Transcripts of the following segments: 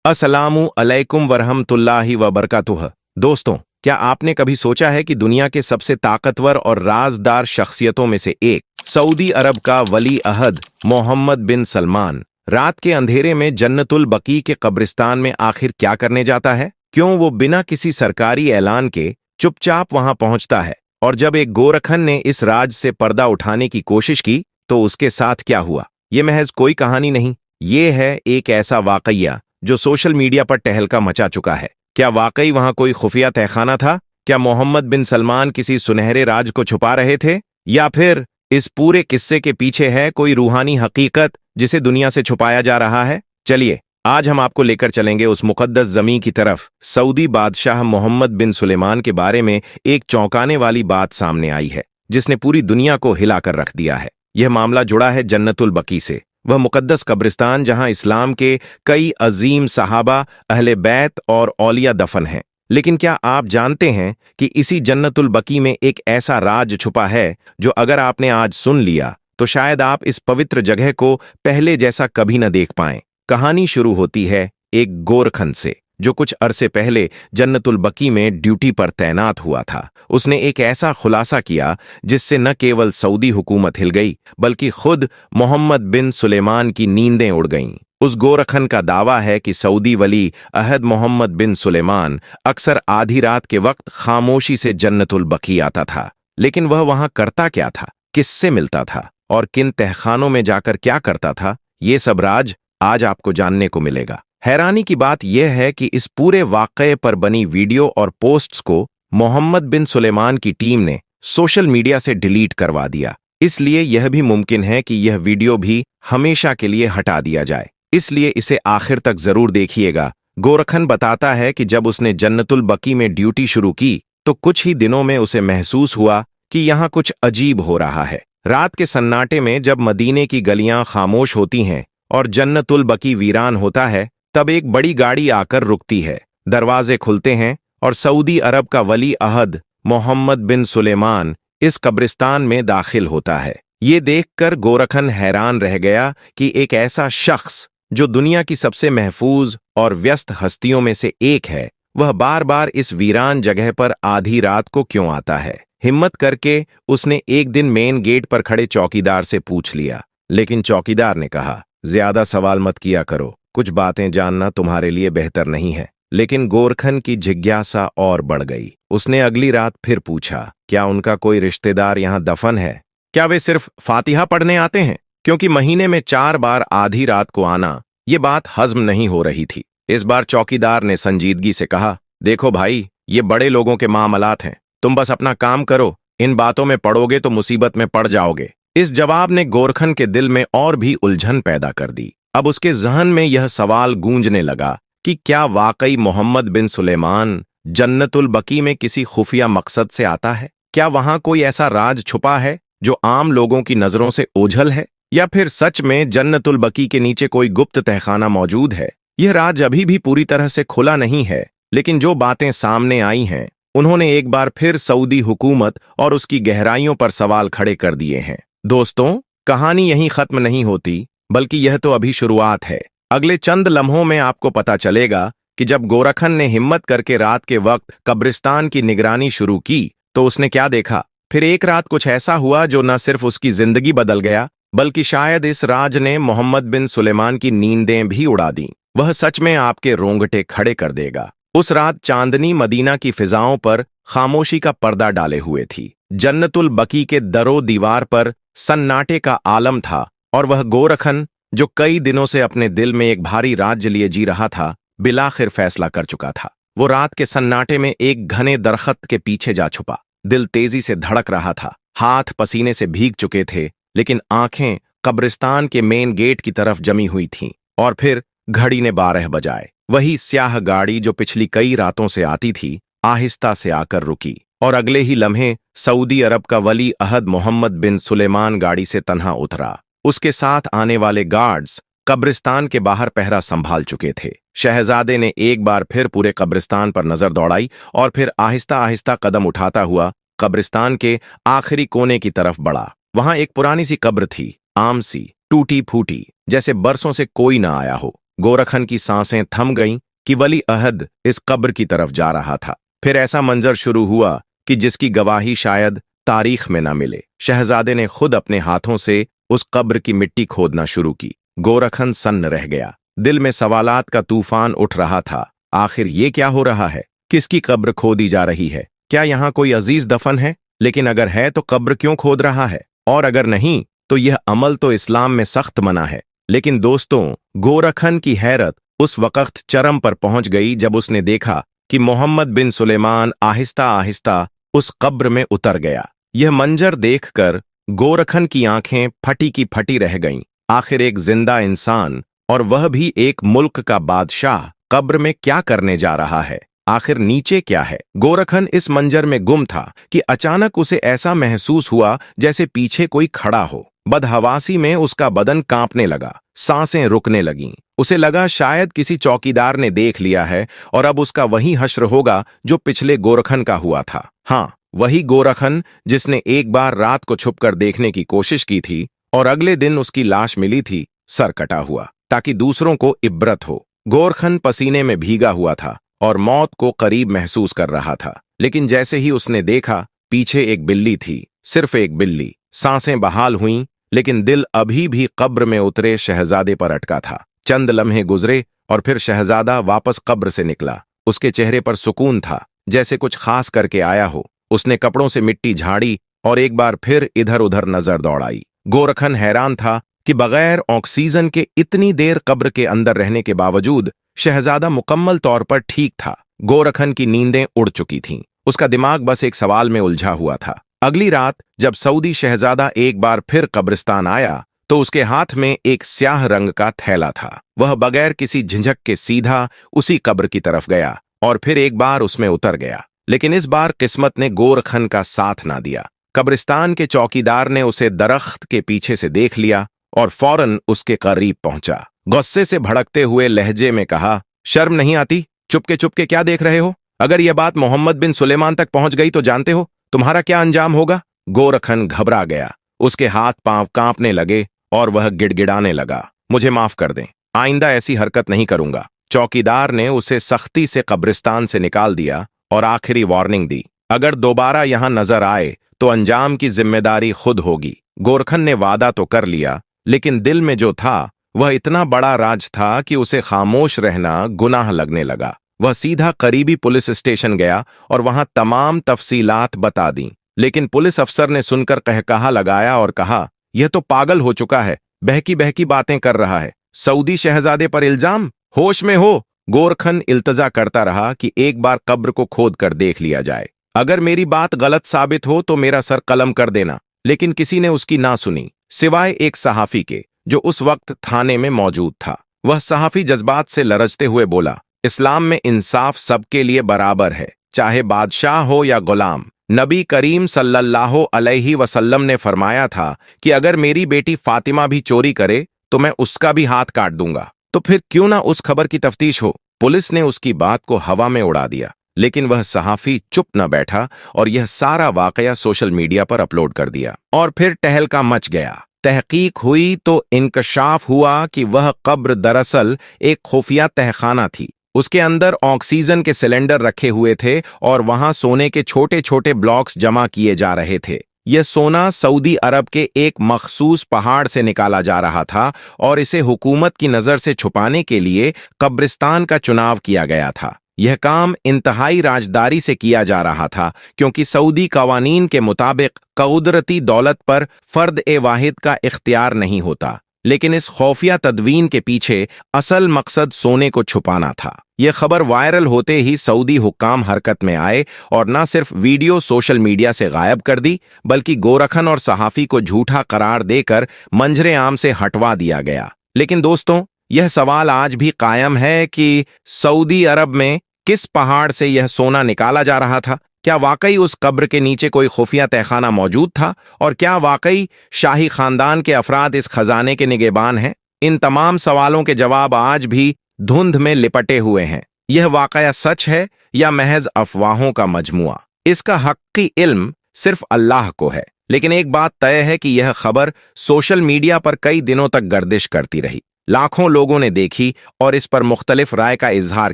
अस्सलामु अलैकुम वरहमतुल्लाहि वबरकातुह। दोस्तों, क्या आपने कभी सोचा है कि दुनिया के सबसे ताकतवर और राजदार शख्सियतों में से एक सऊदी अरब का वली अहद मोहम्मद बिन सलमान रात के अंधेरे में जन्नतुल बकी के कब्रिस्तान में आखिर क्या करने जाता है? क्यों वो बिना किसी सरकारी ऐलान के चुपचाप वहां पहुंचता है? और जब एक गोरखन ने इस राज से पर्दा उठाने की कोशिश की तो उसके साथ क्या हुआ? ये महज कोई कहानी नहीं, ये है एक ऐसा वाकया जो सोशल मीडिया पर टहलका मचा चुका है। क्या वाकई वहां कोई खुफिया तहखाना था? क्या मोहम्मद बिन सलमान किसी सुनहरे राज को छुपा रहे थे, या फिर इस पूरे किस्से के पीछे है कोई रूहानी हकीकत जिसे दुनिया से छुपाया जा रहा है? चलिए, आज हम आपको लेकर चलेंगे उस मुकद्दस जमीन की तरफ। सऊदी बादशाह मोहम्मद बिन सुलेमान के बारे में एक चौंकाने वाली बात सामने आई है जिसने पूरी दुनिया को हिलाकर रख दिया है। यह मामला जुड़ा है जन्नतुल बकी से, वह मुकद्दस कब्रिस्तान जहां इस्लाम के कई अजीम सहाबा, अहले बैत और औलिया दफन हैं। लेकिन क्या आप जानते हैं कि इसी जन्नतुल बकी में एक ऐसा राज छुपा है जो अगर आपने आज सुन लिया तो शायद आप इस पवित्र जगह को पहले जैसा कभी न देख पाएं। कहानी शुरू होती है एक गोरखन से जो कुछ अरसे पहले जन्नतुल बकी में ड्यूटी पर तैनात हुआ था। उसने एक ऐसा खुलासा किया जिससे न केवल सऊदी हुकूमत हिल गई बल्कि खुद मोहम्मद बिन सुलेमान की नींदें उड़ गईं। उस गोरखन का दावा है कि सऊदी वली अहद मोहम्मद बिन सुलेमान अक्सर आधी रात के वक्त खामोशी से जन्नतुल बकी आता था। लेकिन वह वहां करता क्या था, किससे मिलता था और किन तहखानों में जाकर क्या करता था, ये सब राज आज आपको जानने को मिलेगा। हैरानी की बात यह है कि इस पूरे वाकये पर बनी वीडियो और पोस्ट्स को मोहम्मद बिन सुलेमान की टीम ने सोशल मीडिया से डिलीट करवा दिया। इसलिए यह भी मुमकिन है कि यह वीडियो भी हमेशा के लिए हटा दिया जाए, इसलिए इसे आखिर तक जरूर देखिएगा। गोरखन बताता है कि जब उसने जन्नतुल बकी में ड्यूटी शुरू की तो कुछ ही दिनों में उसे महसूस हुआ कि यहाँ कुछ अजीब हो रहा है। रात के सन्नाटे में जब मदीने की गलियां खामोश होती हैं और जन्नतुल बकी वीरान होता है, तब एक बड़ी गाड़ी आकर रुकती है। दरवाजे खुलते हैं और सऊदी अरब का वली अहद मोहम्मद बिन सुलेमान इस कब्रिस्तान में दाखिल होता है। ये देखकर गोरखन हैरान रह गया कि एक ऐसा शख्स जो दुनिया की सबसे महफूज और व्यस्त हस्तियों में से एक है, वह बार बार इस वीरान जगह पर आधी रात को क्यों आता है। हिम्मत करके उसने एक दिन मेन गेट पर खड़े चौकीदार से पूछ लिया, लेकिन चौकीदार ने कहा, ज्यादा सवाल मत किया करो, कुछ बातें जानना तुम्हारे लिए बेहतर नहीं है। लेकिन गोरखन की जिज्ञासा और बढ़ गई। उसने अगली रात फिर पूछा, क्या उनका कोई रिश्तेदार यहां दफन है? क्या वे सिर्फ फातिहा पढ़ने आते हैं? क्योंकि महीने में 4 बार आधी रात को आना, ये बात हजम नहीं हो रही थी। इस बार चौकीदार ने संजीदगी से कहा, देखो भाई, ये बड़े लोगों के मामलात हैं, तुम बस अपना काम करो, इन बातों में पड़ोगे तो मुसीबत में पड़ जाओगे। इस जवाब ने गोरखन के दिल में और भी उलझन पैदा कर दी। अब उसके जहन में यह सवाल गूंजने लगा कि क्या वाकई मोहम्मद बिन सुलेमान जन्नतुल बकी में किसी खुफिया मकसद से आता है? क्या वहां कोई ऐसा राज छुपा है जो आम लोगों की नजरों से ओझल है, या फिर सच में जन्नतुल बकी के नीचे कोई गुप्त तहखाना मौजूद है? यह राज अभी भी पूरी तरह से खुला नहीं है, लेकिन जो बातें सामने आई हैं उन्होंने एक बार फिर सऊदी हुकूमत और उसकी गहराइयों पर सवाल खड़े कर दिए हैं। दोस्तों, कहानी यहीं खत्म नहीं होती, बल्कि यह तो अभी शुरुआत है। अगले चंद लम्हों में आपको पता चलेगा कि जब गोरखन ने हिम्मत करके रात के वक्त कब्रिस्तान की निगरानी शुरू की तो उसने क्या देखा। फिर एक रात कुछ ऐसा हुआ जो न सिर्फ उसकी जिंदगी बदल गया, बल्कि शायद इस राज ने मोहम्मद बिन सुलेमान की नींदें भी उड़ा दी। वह सच में आपके रोंगटे खड़े कर देगा। उस रात चांदनी मदीना की फिजाओं पर खामोशी का पर्दा डाले हुए थी। जन्नतुल बकी के दरो दीवार पर सन्नाटे का आलम था और वह गोरखन जो कई दिनों से अपने दिल में एक भारी राज्य लिए जी रहा था, बिलाखिर फैसला कर चुका था। वो रात के सन्नाटे में एक घने दरख्त के पीछे जा छुपा। दिल तेजी से धड़क रहा था, हाथ पसीने से भीग चुके थे, लेकिन आंखें कब्रिस्तान के मेन गेट की तरफ जमी हुई थीं। और फिर घड़ी ने 12 बजाए। वही स्याह गाड़ी जो पिछली कई रातों से आती थी, आहिस्ता से आकर रुकी और अगले ही लम्हे सऊदी अरब का वली अहद मोहम्मद बिन सुलेमान गाड़ी से तन्हा उतरा। उसके साथ आने वाले गार्ड्स कब्रिस्तान के बाहर पहरा संभाल चुके थे। शहजादे ने एक बार फिर पूरे कब्रिस्तान पर नजर दौड़ाई और फिर आहिस्ता आहिस्ता कदम उठाता हुआ कब्रिस्तान के आखिरी कोने की तरफ बढ़ा। वहां एक पुरानी सी कब्र थी, आम सी, टूटी फूटी, जैसे बरसों से कोई ना आया हो। गोरखन की सांसें थम गईं कि वली अहद इस कब्र की तरफ जा रहा था। फिर ऐसा मंजर शुरू हुआ कि जिसकी गवाही शायद तारीख में न मिले। शहजादे ने खुद अपने हाथों से उस कब्र की मिट्टी खोदना शुरू की। गोरखन सन्न रह गया। दिल में सवालात का तूफान उठ रहा था। आखिर ये क्या हो रहा है? किसकी कब्र खोदी जा रही है? क्या यहाँ कोई अजीज दफन है? लेकिन अगर है तो कब्र क्यों खोद रहा है? और अगर नहीं तो यह अमल तो इस्लाम में सख्त मना है। लेकिन दोस्तों, गोरखन की हैरत उस वक्त चरम पर पहुंच गई जब उसने देखा कि मोहम्मद बिन सुलेमान आहिस्ता आहिस्ता उस कब्र में उतर गया। यह मंजर देखकर गोरखन की आंखें फटी की फटी रह गईं। आखिर एक जिंदा इंसान, और वह भी एक मुल्क का बादशाह, कब्र में क्या करने जा रहा है? आखिर नीचे क्या है? गोरखन इस मंजर में गुम था कि अचानक उसे ऐसा महसूस हुआ जैसे पीछे कोई खड़ा हो। बदहवासी में उसका बदन कांपने लगा, सांसें रुकने लगीं। उसे लगा शायद किसी चौकीदार ने देख लिया है और अब उसका वही हश्र होगा जो पिछले गोरखन का हुआ था। हाँ, वही गोरखन जिसने एक बार रात को छुपकर देखने की कोशिश की थी और अगले दिन उसकी लाश मिली थी सर कटा हुआ, ताकि दूसरों को इब्रत हो। गोरखन पसीने में भीगा हुआ था और मौत को करीब महसूस कर रहा था। लेकिन जैसे ही उसने देखा, पीछे एक बिल्ली थी, सिर्फ एक बिल्ली। सांसें बहाल हुईं, लेकिन दिल अभी भी कब्र में उतरे शहजादे पर अटका था। चंद लम्हे गुजरे और फिर शहजादा वापस कब्र से निकला। उसके चेहरे पर सुकून था, जैसे कुछ खास करके आया हो। उसने कपड़ों से मिट्टी झाड़ी और एक बार फिर इधर उधर नजर दौड़ाई। गोरखन हैरान था कि बगैर ऑक्सीजन के इतनी देर कब्र के अंदर रहने के बावजूद शहजादा मुकम्मल तौर पर ठीक था। गोरखन की नींदें उड़ चुकी थीं। उसका दिमाग बस एक सवाल में उलझा हुआ था। अगली रात जब सऊदी शहजादा एक बार फिर कब्रिस्तान आया तो उसके हाथ में एक स्याह रंग का थैला था। वह बगैर किसी झिझक के सीधा उसी कब्र की तरफ गया और फिर एक बार उसमें उतर गया। लेकिन इस बार किस्मत ने गोरखन का साथ ना दिया। कब्रिस्तान के चौकीदार ने उसे दरख्त के पीछे से देख लिया और फौरन उसके करीब पहुंचा। गुस्से से भड़कते हुए लहजे में कहा, शर्म नहीं आती? चुपके क्या देख रहे हो? अगर यह बात मोहम्मद बिन सुलेमान तक पहुंच गई तो जानते हो तुम्हारा क्या अंजाम होगा? गोरखन घबरा गया। उसके हाथ पांव कांपने लगे और वह गिड़गिड़ाने लगा। मुझे माफ कर दें, आइंदा ऐसी हरकत नहीं करूंगा। चौकीदार ने उसे सख्ती से कब्रिस्तान से निकाल दिया और आखिरी वार्निंग दी, अगर दोबारा यहां नजर आए तो अंजाम की जिम्मेदारी खुद होगी। गोरखन ने वादा तो कर लिया, लेकिन दिल में जो था वह इतना बड़ा राज था कि उसे खामोश रहना गुनाह लगने लगा। वह सीधा करीबी पुलिस स्टेशन गया और वहां तमाम तफसीलात बता दी। लेकिन पुलिस अफसर ने सुनकर कहकहा लगाया और कहा, यह तो पागल हो चुका है, बहकी बहकी बातें कर रहा है। सऊदी शहजादे पर इल्जाम? होश में हो? गोरखन इल्तजा करता रहा कि एक बार कब्र को खोद कर देख लिया जाए। अगर मेरी बात गलत साबित हो तो मेरा सर कलम कर देना। लेकिन किसी ने उसकी ना सुनी, सिवाय एक सहाफी के जो उस वक्त थाने में मौजूद था। वह सहाफी जज्बात से लरजते हुए बोला, इस्लाम में इंसाफ सबके लिए बराबर है, चाहे बादशाह हो या गुलाम। नबी करीम सल्लल्लाहु अलैहि वसल्लम ने फरमाया था कि अगर मेरी बेटी फातिमा भी चोरी करे तो मैं उसका भी हाथ काट दूंगा। तो फिर क्यों ना उस खबर की तफ्तीश हो? पुलिस ने उसकी बात को हवा में उड़ा दिया, लेकिन वह सहाफी चुप न बैठा और यह सारा वाकया सोशल मीडिया पर अपलोड कर दिया। और फिर टहलका मच गया। तहकीक हुई तो इंकशाफ हुआ कि वह कब्र दरअसल एक खुफिया तहखाना थी। उसके अंदर ऑक्सीजन के सिलेंडर रखे हुए थे और वहां सोने के छोटे छोटे ब्लॉक्स जमा किए जा रहे थे। यह सोना सऊदी अरब के एक मखसूस पहाड़ से निकाला जा रहा था और इसे हुकूमत की नजर से छुपाने के लिए कब्रिस्तान का चुनाव किया गया था। यह काम इंतहाई राजदारी से किया जा रहा था, क्योंकि सऊदी कवानीन के मुताबिक कुदरती दौलत पर फर्द ए वाहिद का इख्तियार नहीं होता। लेकिन इस खौफिया तदवीन के पीछे असल मकसद सोने को छुपाना था। यह खबर वायरल होते ही सऊदी हुक्काम हरकत में आए और न सिर्फ वीडियो सोशल मीडिया से गायब कर दी, बल्कि गोरखन और सहाफी को झूठा करार देकर मंजरे आम से हटवा दिया गया। लेकिन दोस्तों, यह सवाल आज भी कायम है कि सऊदी अरब में किस पहाड़ से यह सोना निकाला जा रहा था? क्या वाकई उस कब्र के नीचे कोई खुफिया तहखाना मौजूद था? और क्या वाकई शाही खानदान के अफराद इस खजाने के निगहबान हैं? इन तमाम सवालों के जवाब आज भी धुंध में लिपटे हुए हैं। यह वाकया सच है या महज अफवाहों का मजमुआ? इसका हक्की इल्म सिर्फ अल्लाह को है। लेकिन एक बात तय है कि यह खबर सोशल मीडिया पर कई दिनों तक गर्दिश करती रही। लाखों लोगों ने देखी और इस पर मुख्तलिफ राय का इजहार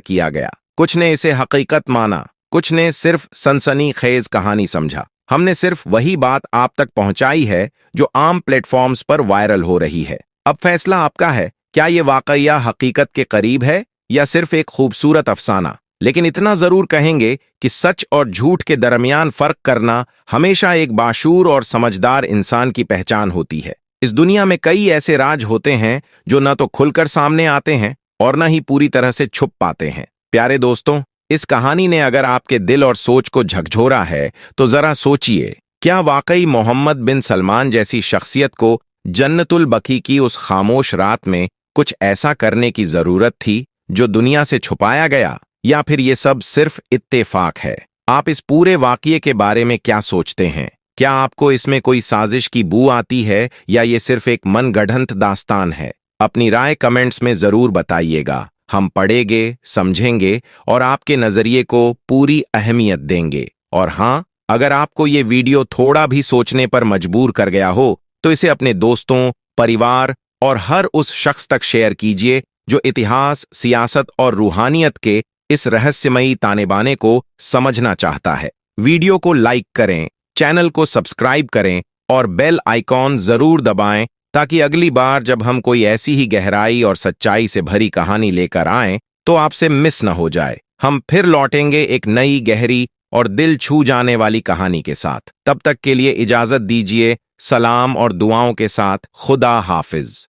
किया गया। कुछ ने इसे हकीकत माना, कुछ ने सिर्फ सनसनीखेज कहानी समझा। हमने सिर्फ वही बात आप तक पहुंचाई है जो आम प्लेटफॉर्म्स पर वायरल हो रही है। अब फैसला आपका है, क्या ये वाकया हकीकत के करीब है या सिर्फ एक खूबसूरत अफसाना। लेकिन इतना जरूर कहेंगे कि सच और झूठ के दरमियान फर्क करना हमेशा एक बाशूर और समझदार इंसान की पहचान होती है। इस दुनिया में कई ऐसे राज होते हैं जो न तो खुलकर सामने आते हैं और न ही पूरी तरह से छुप पाते हैं। प्यारे दोस्तों, इस कहानी ने अगर आपके दिल और सोच को झकझोरा है तो जरा सोचिए, क्या वाकई मोहम्मद बिन सलमान जैसी शख्सियत को जन्नतुल बकी की उस खामोश रात में कुछ ऐसा करने की जरूरत थी जो दुनिया से छुपाया गया, या फिर ये सब सिर्फ इत्तेफाक है? आप इस पूरे वाकये के बारे में क्या सोचते हैं? क्या आपको इसमें कोई साजिश की बू आती है या ये सिर्फ एक मनगढ़ंत दास्तान है? अपनी राय कमेंट्स में जरूर बताइएगा। हम पढ़ेंगे, समझेंगे और आपके नजरिए को पूरी अहमियत देंगे। और हाँ, अगर आपको ये वीडियो थोड़ा भी सोचने पर मजबूर कर गया हो तो इसे अपने दोस्तों, परिवार और हर उस शख्स तक शेयर कीजिए जो इतिहास, सियासत और रूहानियत के इस रहस्यमयी तानेबाने को समझना चाहता है। वीडियो को लाइक करें, चैनल को सब्सक्राइब करें और बेल आइकॉन जरूर दबाएं ताकि अगली बार जब हम कोई ऐसी ही गहराई और सच्चाई से भरी कहानी लेकर आएं तो आपसे मिस न हो जाए। हम फिर लौटेंगे एक नई, गहरी और दिल छू जाने वाली कहानी के साथ। तब तक के लिए इजाजत दीजिए। सलाम और दुआओं के साथ खुदा हाफिज।